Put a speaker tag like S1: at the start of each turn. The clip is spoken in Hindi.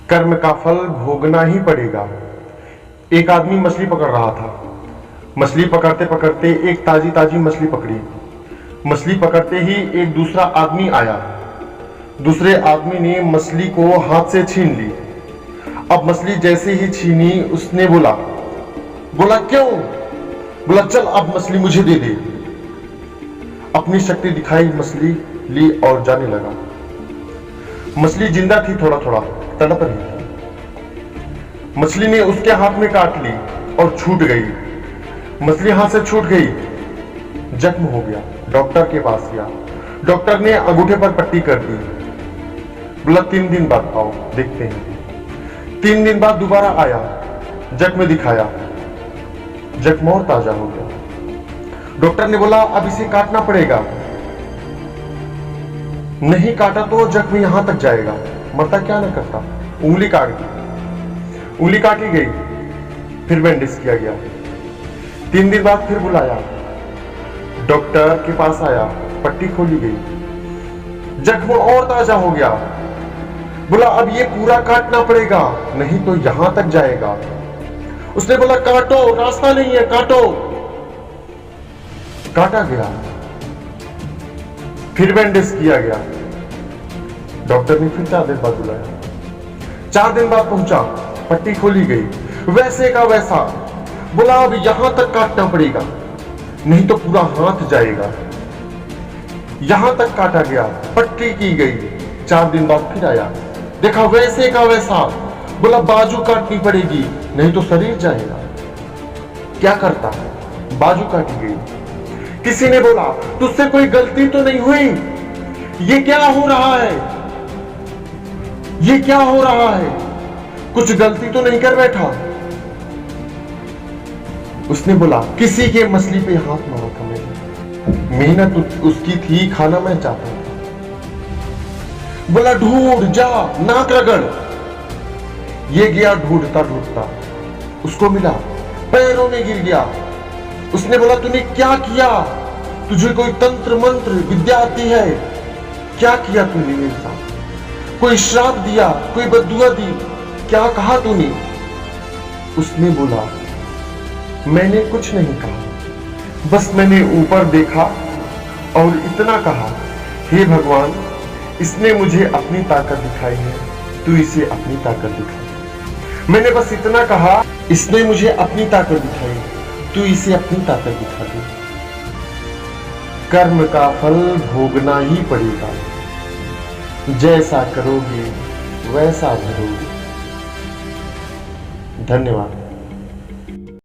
S1: कर्म का फल भोगना ही पड़ेगा। एक आदमी मछली पकड़ रहा था। मछली पकड़ते पकड़ते एक ताजी ताजी मछली पकड़ी। मछली पकड़ते ही एक दूसरा आदमी आया। दूसरे आदमी ने मछली को हाथ से छीन ली। अब मछली जैसे ही छीनी उसने बोला क्यों? बोला चल अब मछली मुझे दे दे। अपनी शक्ति दिखाई, मछली ली और जाने लगा। मछली जिंदा थी, थोड़ा थोड़ा तड़प रही थी। मछली ने उसके हाथ में काट ली और छूट गई। मछली हाथ से छूट गई, जख्म हो गया। डॉक्टर के पास गया। डॉक्टर ने अंगूठे पर पट्टी कर दी। बोला 3 दिन बाद आओ, देखते हैं। 3 दिन बाद दोबारा आया, जख्म दिखाया, जख्म और ताजा हो गया। डॉक्टर ने बोला अब इसे काटना पड़ेगा, नहीं काटा तो जख्म यहां तक जाएगा। मरता क्या ना करता, उंगली काट दी। उंगली काटी गई, फिर बैंडेज किया गया। 3 दिन बाद फिर बुलाया, डॉक्टर के पास आया, पट्टी खोली गई, जख्म और ताजा हो गया। बोला अब ये पूरा काटना पड़ेगा, नहीं तो यहां तक जाएगा। उसने बोला काटो, रास्ता नहीं है, काटो। काटा गया, फिर बैंडेज किया गया। डॉक्टर ने फिर 4 दिन बाद बुलाया। 4 दिन बाद पहुंचा, पट्टी खोली गई, वैसे का वैसा। बोला अब यहां तक काटना पड़ेगा, नहीं तो पूरा हाथ जाएगा। यहां तक काटा गया, पट्टी की गई। 4 दिन बाद फिर आया, देखा वैसे का वैसा। बोला बाजू काटनी पड़ेगी, नहीं तो शरीर जाएगा। क्या करता, बाजू काटी गई। किसी ने बोला तुझसे कोई गलती तो नहीं हुई? ये क्या हो रहा है, ये क्या हो रहा है? कुछ गलती तो नहीं कर बैठा? उसने बोला किसी के मछली पे हाथ मारा था मैंने, मेहनत उसकी थी, खाना मैं चाहता था। बोला ढूंढ जा, नाक रगड़। ये गया ढूंढता ढूंढता, उसको मिला, पैरों में गिर गया। उसने बोला तूने क्या किया? तुझे कोई तंत्र मंत्र विद्या आती है? क्या किया तूने मेरे साथ? कोई श्राप दिया, कोई बद्दुआ दी? क्या कहा तूने? उसने बोला मैंने कुछ नहीं कहा, बस मैंने ऊपर देखा और इतना कहा हे भगवान, इसने मुझे अपनी ताकत दिखाई है, तू इसे अपनी ताकत दिखा। मैंने बस इतना कहा, इसने मुझे अपनी ताकत दिखाई, तू इसे अपनी ताकत दिखा दे। कर्म का फल भोगना ही पड़ेगा, जैसा करोगे वैसा भरोगे। धन्यवाद।